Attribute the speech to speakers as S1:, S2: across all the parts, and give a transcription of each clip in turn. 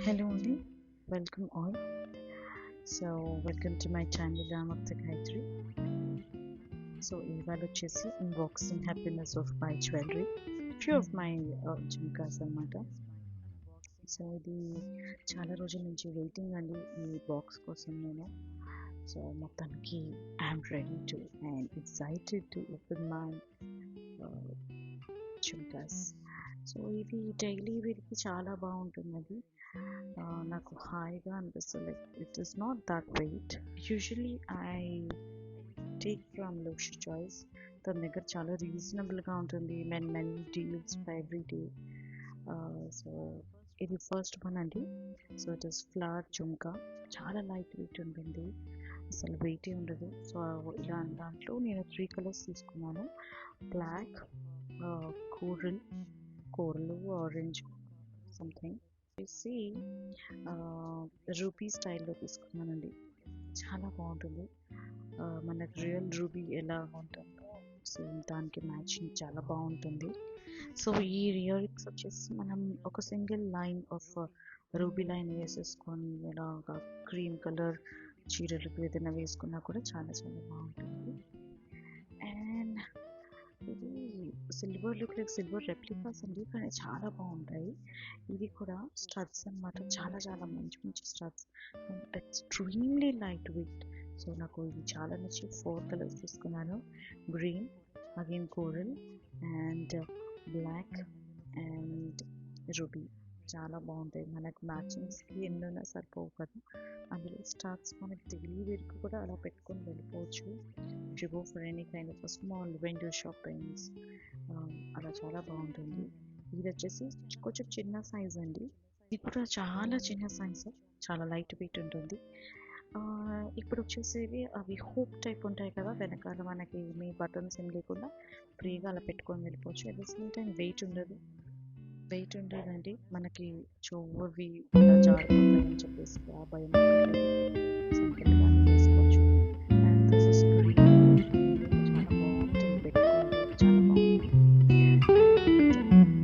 S1: Hello, Oli. Welcome all. Welcome to my channel Ramakta Gayatri. ఇవాళ వచ్చేసి unboxing happiness of my jewelry. Few of my jhumkas అన్నమాట. ఇది చాలా రోజుల నుంచి వెయిటింగ్ అండి ఈ బాక్స్ కోసం నేను. మొత్తానికి I'm ready to and excited to open my jhumkas. ఇవి డైలీ వేర్కి చాలా బాగుంటుంది. నాకు హాయిగా అనిపిస్తుంది. Like it is not that weight. Usually I take from Laksha choice. తన దగ్గర చాలా రీజనబుల్గా ఉంటుంది. Many deals for every day. So ఇది ఫస్ట్ వన్ అండి. It is flower jhumka. చాలా లైట్ వెయిట్ ఉంటుంది, అసలు వెయిటే ఉండదు. ఇలా దాంట్లో నేను 3 కలర్స్ తీసుకున్నాను. బ్లాక్, కోరల్, ఆరెంజ్ సంథింగ్ వచ్చేసి రూబీ స్టైల్లో తీసుకున్నానండి. చాలా బాగుంటుంది. మనకు రియల్ రూబీ ఎలా ఉంటుందో సేమ్ దానికి మ్యాచింగ్ చాలా బాగుంటుంది. ఈ ఇయర్ రింగ్స్ వచ్చేసి మనం ఒక single line of ruby line వేసేసుకొని ఇలాగా క్రీమ్ కలర్ చీరలకు ఏదైనా వేసుకున్నా కూడా చాలా చాలా బాగుంటుంది. అండ్ ఇది silver look like silver replicas అండి, కానీ చాలా బాగుంటాయి. ఇది కూడా స్టడ్స్ అన్నమాట. చాలా చాలా మంచి మంచి స్టడ్స్, ఎక్స్ట్రీమ్లీ లైట్ వెయిట్. నాకు ఇది చాలా నచ్చి 4 కలర్స్ తీసుకున్నాను. Green, again coral and black and ruby. చాలా బాగుంటాయి. మనకు మ్యాచింగ్స్కి ఎన్నున్నా సరిపోవు కదా. అందులో స్టార్ట్స్ మనకి డైలీ వేర్కి కూడా అలా పెట్టుకొని వెళ్ళిపోవచ్చు. If you go for any kind of small window shoppings అలా చాలా బాగుంటుంది. ఇది వచ్చేసి కొంచెం చిన్న సైజ్ అండి. ఇది కూడా చాలా చిన్న సైజ్, చాలా లైట్ వెయిట్ ఉంటుంది. ఇప్పుడు వచ్చేసేవి అవి హూప్ టైప్ ఉంటాయి కదా, వెనకాల మనకి ఏమీ బటన్స్ ఏం లేకుండా ఫ్రీగా అలా పెట్టుకొని వెళ్ళిపోవచ్చు. At the same time weight ఉండదండి. మనకి చెవువి ఇలా జారిపోతాయని చెప్పేసి ఆ భయం సింపుల్గా వేసుకోవచ్చు. And this is green. చాలా బాగుంటుంది, పెట్టుకుంటే చాలా బాగుంటుంది.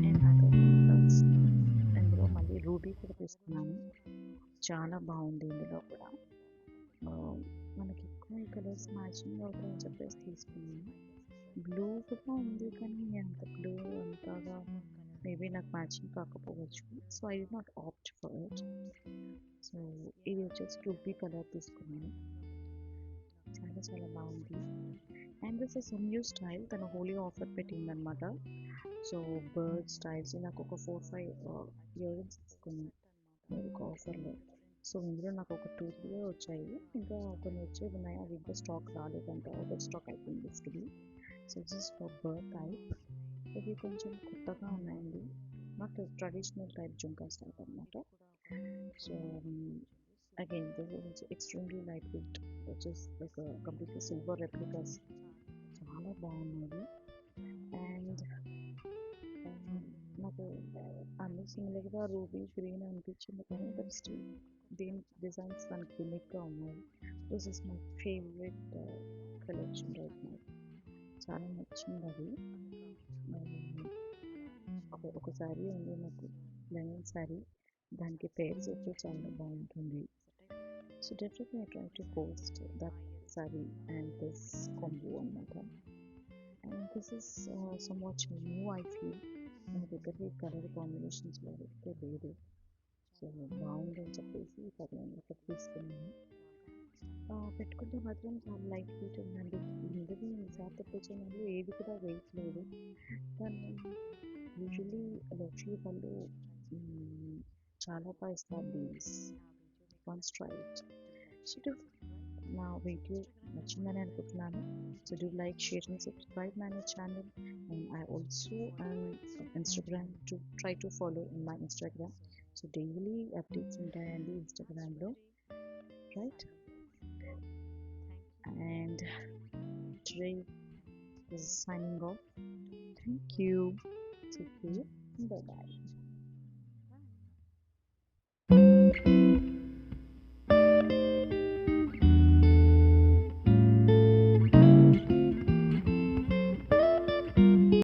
S1: అండ్ అదర్ మోడల్స్ ఇందులో మళ్ళీ రూబీ కూడా తీసుకున్నాను. చాలా బాగుంది. ఇందులో కూడా మనకి ఎక్కువ కలర్స్ మ్యాచింగ్ అవుతాయని చెప్పేసి తీసుకున్నాను. బ్లూ కూడా ఉంది, కానీ నేను అంత బ్లూ అంతగా మేబీ నాకు మ్యాచింగ్ కాకపోవచ్చు. I did not opt for it. ఇది వచ్చేసి రూబీ కలర్ తీసుకున్నాను. చాలా చాలా బాగుంది. And this is new style. తను హోలీ ఆఫర్ పెట్టిందనమాట. బర్డ్ స్టైల్స్ నాకు ఒక 4-5 ఇయర్ రింగ్స్ తీసుకున్నాను ఒక ఆఫర్లో. ఇందులో నాకు ఒక 2-3 వచ్చాయి. ఇంకా కొన్ని వచ్చేవి ఉన్నాయి, అవి ఇంకా స్టాక్ రాలేదంట. ఒక స్టాక్ అయిపోయింది basically. This for bird type. ఇవి కొంచెం కొత్తగా ఉన్నాయండి, not traditional type jhumkas type అనమాట. Again this is extremely light weight, which is like completely silver replicas. చాలా బాగున్నాయి. అండ్ నాకు అన్ని సిమిలర్గా రూబీ గ్రీన్ అనిపించింది, కానీ బట్ స్టిల్ దీని డిజైన్స్ మనకి యూనిక్గా ఉన్నాయి. This is my favourite collection right now. చాలా నచ్చింది అది. ఒక శారీ ఉంది నాకు, లెనిన్ శారీ, దానికి పేర్స్ వచ్చి చాలా బాగుంటుంది. Definitely I try to post that sari and this combo అన్నమాట. And this is somewhat new I feel. నా దగ్గర ఈ కలర్ కాంబినేషన్స్లో అయితే లేదు. బాగుందని చెప్పేసి నేను ఒకటి తీసుకున్నాను. పెట్టుకుంటే మాత్రం చాలా లైట్ వెయిట్ ఉందండి. ఇందులో ఈసారి తెప్పించినవి ఏది కూడా వెయిట్ లేదు. కానీ యూజువలీ లక్షరీ వాళ్ళు చాలా ఇస్తారు డీల్స్. Once try it. నా వీడియో నచ్చిందని అనుకుంటున్నాను. Do like, share and subscribe my channel. And I also Instagram to try to follow in my Instagram. Daily updates ఉంటాయండి Instagramలో, right? And today is signing off. Thank you. Take care. Bye bye.